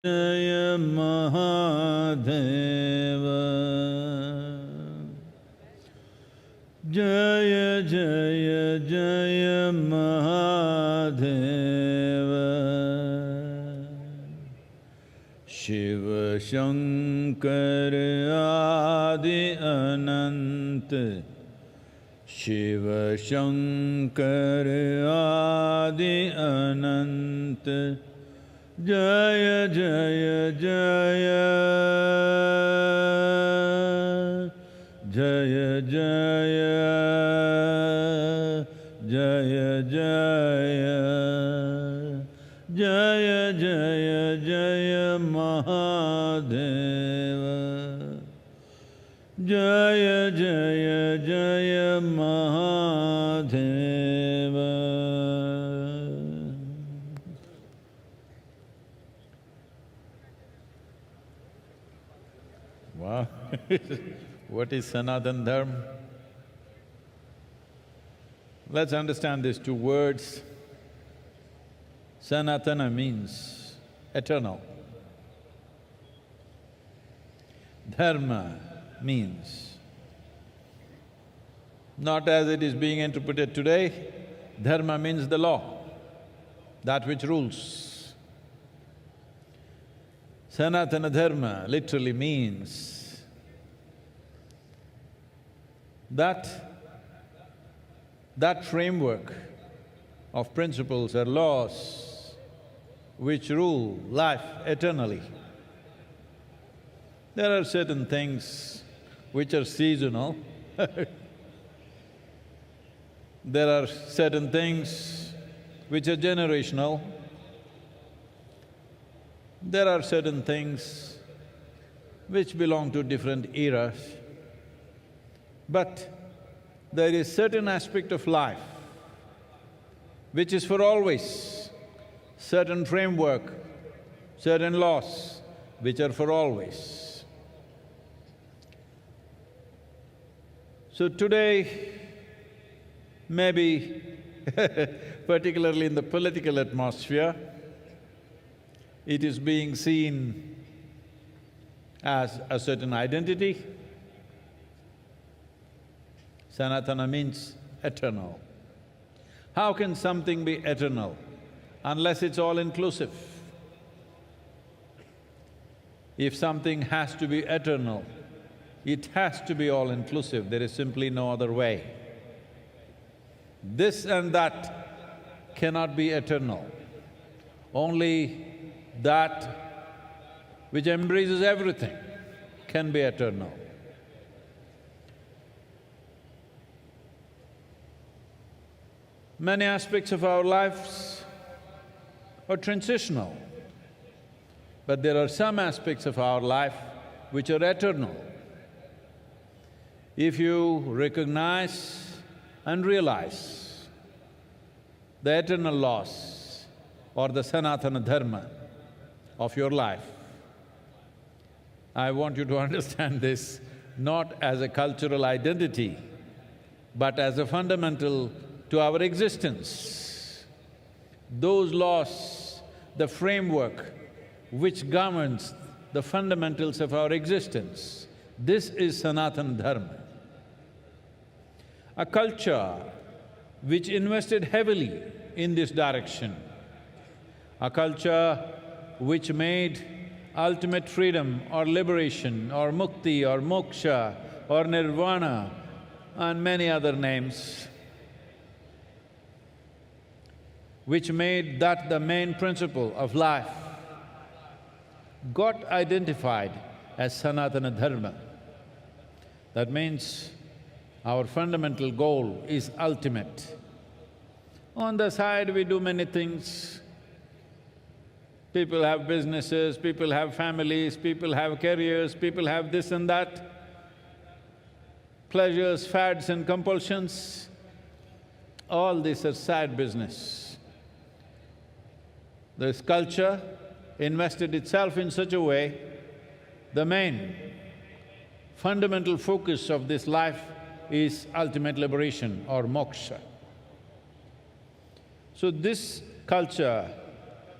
Jaya Mahadeva Jaya Jaya Jaya Mahadeva Shiva Shankar Adi Anant Shiva Shankar Adi Anant Jaya Jaya Jaya Jaya Jaya Jaya Jaya Jaya Jaya Jaya Mahadeva Jaya Jaya Jaya Mahadeva. Wow. What is Sanatana Dharma? Let's understand these two words. Sanatana means eternal. Dharma means, not as it is being interpreted today, dharma means the law, that which rules. Sanatana Dharma literally means that framework of principles or laws which rule life eternally. There are certain things which are seasonal there are certain things which are generational, there are certain things which belong to different eras, but there is certain aspect of life which is for always, certain framework, certain laws which are for always. So today, maybe particularly in the political atmosphere, it is being seen as a certain identity. Sanatana means eternal. How can something be eternal unless it's all-inclusive? If something has to be eternal, it has to be all-inclusive, there is simply no other way. This and that cannot be eternal. Only that which embraces everything can be eternal. Many aspects of our lives are transitional, but there are some aspects of our life which are eternal. If you recognize and realize the eternal laws or the Sanatana Dharma of your life, I want you to understand this not as a cultural identity, but as a fundamental to our existence. Those laws, the framework which governs the fundamentals of our existence, this is Sanatana Dharma. A culture which invested heavily in this direction, a culture which made ultimate freedom or liberation or mukti or moksha or nirvana and many other names, which made that the main principle of life, got identified as Sanatana Dharma. That means our fundamental goal is ultimate. On the side we do many things. People have businesses, people have families, people have careers, people have this and that, pleasures, fads and compulsions, all these are side business. This culture invested itself in such a way, the main fundamental focus of this life is ultimate liberation or moksha. So this culture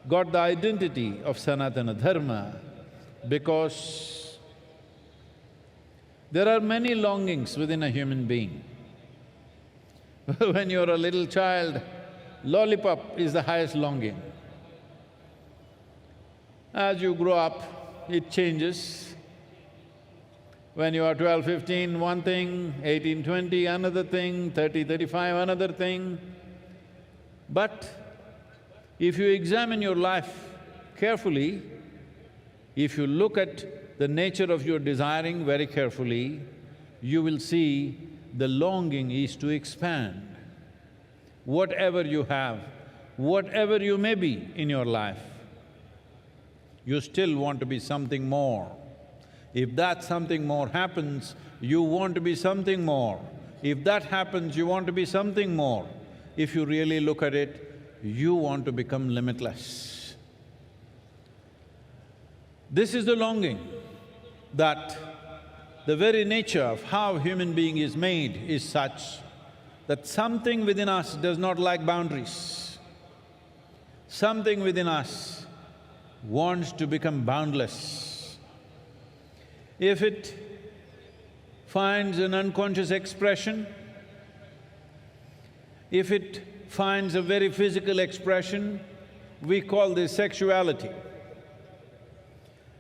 got the identity of Sanatana Dharma because there are many longings within a human being. When you're a little child, lollipop is the highest longing. As you grow up, it changes. When you are 12, 15, one thing, 18, 20, another thing, 30, 35, another thing. But if you examine your life carefully, if you look at the nature of your desiring very carefully, you will see the longing is to expand. Whatever you have, whatever you may be in your life, you still want to be something more. If that something more happens, you want to be something more. If that happens, you want to be something more. If you really look at it, you want to become limitless. This is the longing that the very nature of how human being is made is such that something within us does not like boundaries. Something within us wants to become boundless. If it finds an unconscious expression, if it finds a very physical expression, we call this sexuality.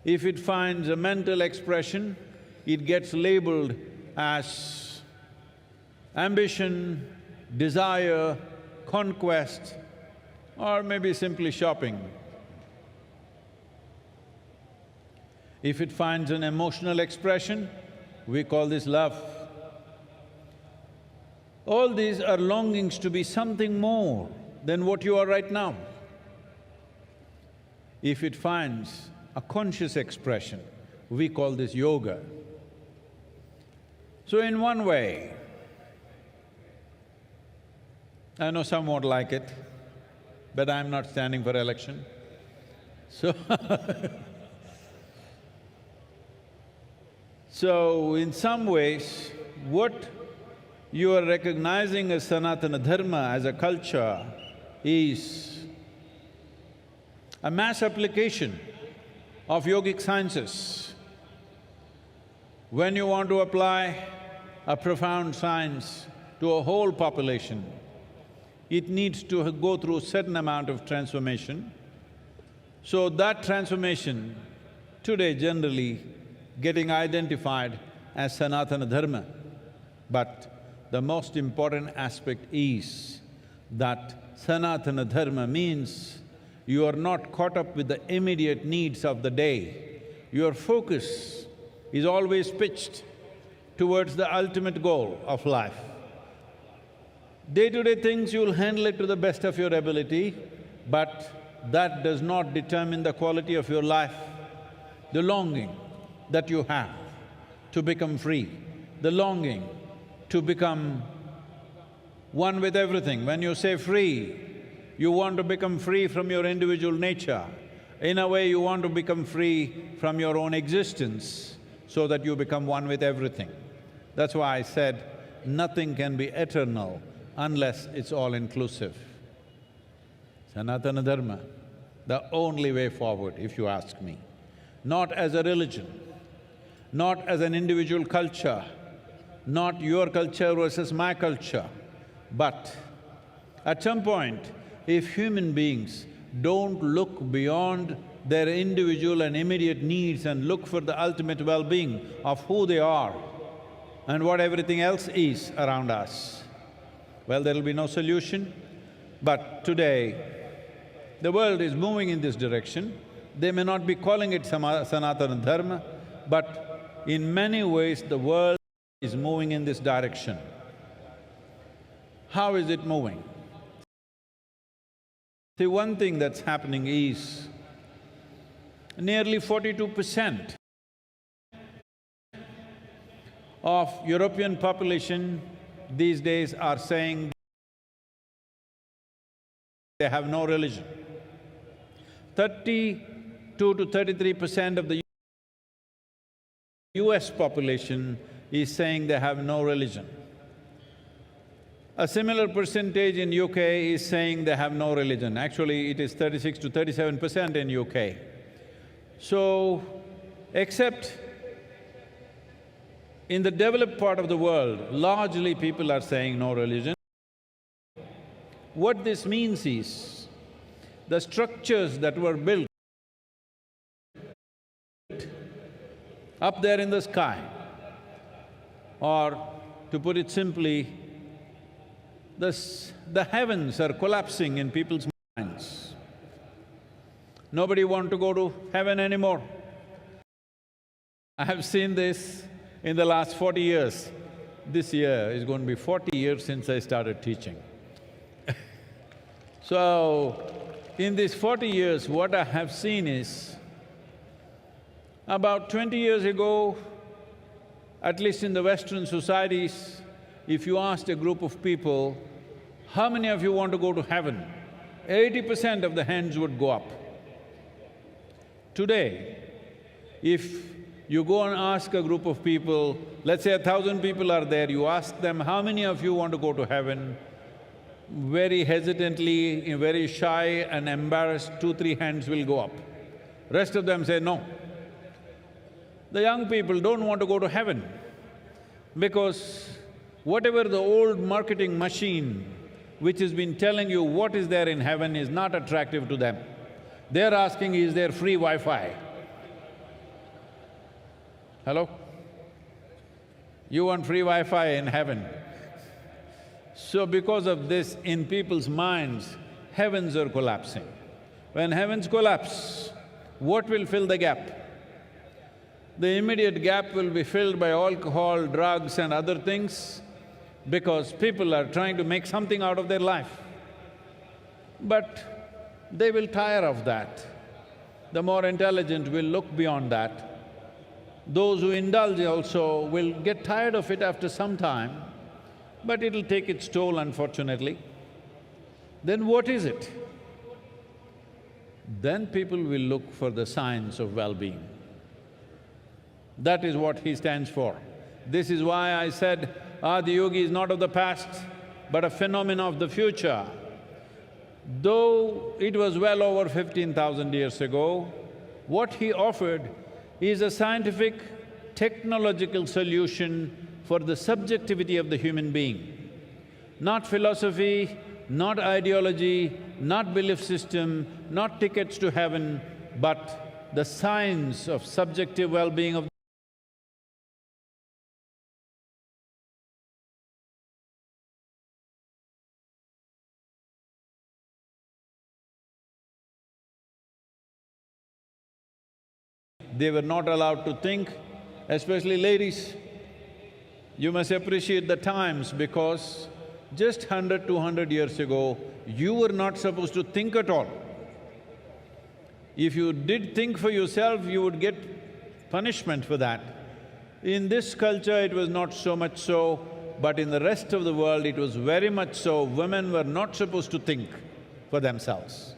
If it finds a mental expression, it gets labeled as ambition, desire, conquest, or maybe simply shopping. If it finds an emotional expression, we call this love. All these are longings to be something more than what you are right now. If it finds a conscious expression, we call this yoga. So in one way, I know some won't like it, but I'm not standing for election, so So in some ways, what you are recognizing as Sanatana Dharma, as a culture, is a mass application of yogic sciences. When you want to apply a profound science to a whole population, it needs to go through a certain amount of transformation. So that transformation today generally getting identified as Sanatana Dharma. But the most important aspect is that Sanatana Dharma means you are not caught up with the immediate needs of the day. Your focus is always pitched towards the ultimate goal of life. Day-to-day things you'll handle it to the best of your ability, but that does not determine the quality of your life. The longing that you have to become free, the longing to become one with everything. When you say free, you want to become free from your individual nature. In a way, you want to become free from your own existence so that you become one with everything. That's why I said, nothing can be eternal unless it's all-inclusive. Sanatana Dharma, the only way forward, if you ask me. Not as a religion, not as an individual culture, not your culture versus my culture, but at some point, if human beings don't look beyond their individual and immediate needs and look for the ultimate well-being of who they are and what everything else is around us, well, there'll be no solution. But today, the world is moving in this direction. They may not be calling it Sanatana Dharma, but in many ways the world is moving in this direction. How is it moving? See, one thing that's happening is nearly 42% of European population these days are saying they have no religion. 32 to 33% of the US population is saying they have no religion. A similar percentage in UK is saying they have no religion. Actually, it is 36 to 37% in UK. So, except in the developed part of the world, largely people are saying no religion. What this means is, the structures that were built up there in the sky, or to put it simply, the heavens are collapsing in people's minds. Nobody want to go to heaven anymore. I have seen this in the last 40 years. This year is going to be 40 years since I started teaching. So, in these 40 years, what I have seen is, about 20 years ago, at least in the Western societies, if you asked a group of people, how many of you want to go to heaven? 80% of the hands would go up. Today, if you go and ask a group of people, let's say 1,000 people are there, you ask them, how many of you want to go to heaven? Very hesitantly, very shy and embarrassed, 2-3 hands will go up. Rest of them say no. The young people don't want to go to heaven because whatever the old marketing machine which has been telling you what is there in heaven is not attractive to them. They're asking, is there free Wi-Fi? Hello? You want free Wi-Fi in heaven? So because of this, in people's minds, heavens are collapsing. When heavens collapse, what will fill the gap? The immediate gap will be filled by alcohol, drugs and other things, because people are trying to make something out of their life. But they will tire of that. The more intelligent will look beyond that. Those who indulge also will get tired of it after some time, but it'll take its toll, unfortunately. Then what is it? Then people will look for the science of well-being. That is what he stands for. This is why I said Adiyogi is not of the past, but a phenomenon of the future. Though it was well over 15,000 years ago, what he offered is a scientific, technological solution for the subjectivity of the human being. Not philosophy, not ideology, not belief system, not tickets to heaven, but the science of subjective well-being of They were not allowed to think, especially ladies. You must appreciate the times because just 100, 200 years ago, you were not supposed to think at all. If you did think for yourself, you would get punishment for that. In this culture, it was not so much so, but in the rest of the world, it was very much so. Women were not supposed to think for themselves.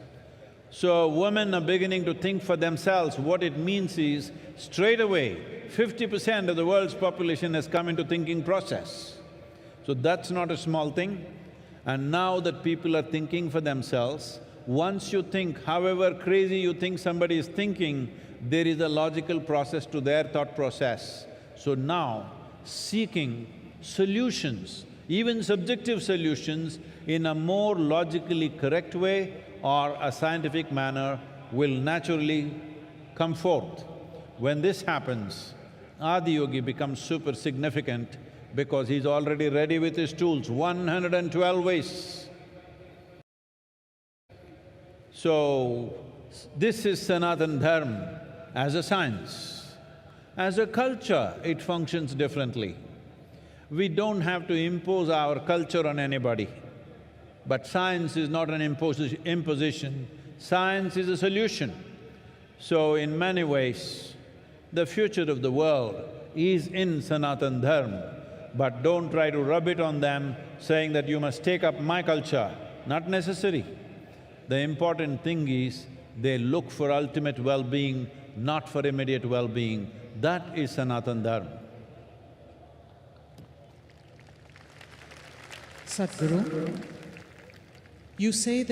So women are beginning to think for themselves. What it means is, straight away, 50% of the world's population has come into thinking process. So that's not a small thing. And now that people are thinking for themselves, once you think, however crazy you think somebody is thinking, there is a logical process to their thought process. So now, seeking solutions, even subjective solutions, in a more logically correct way or a scientific manner will naturally come forth. When this happens, Adiyogi becomes super significant because he's already ready with his tools, 112 ways. So, this is Sanatana Dharma as a science. As a culture, it functions differently. We don't have to impose our culture on anybody. But science is not an imposition, science is a solution. So in many ways, the future of the world is in Sanatana Dharma, but don't try to rub it on them saying that you must take up my culture, not necessary. The important thing is, they look for ultimate well-being, not for immediate well-being. That is Sanatana Dharma. Sadhguru, you say that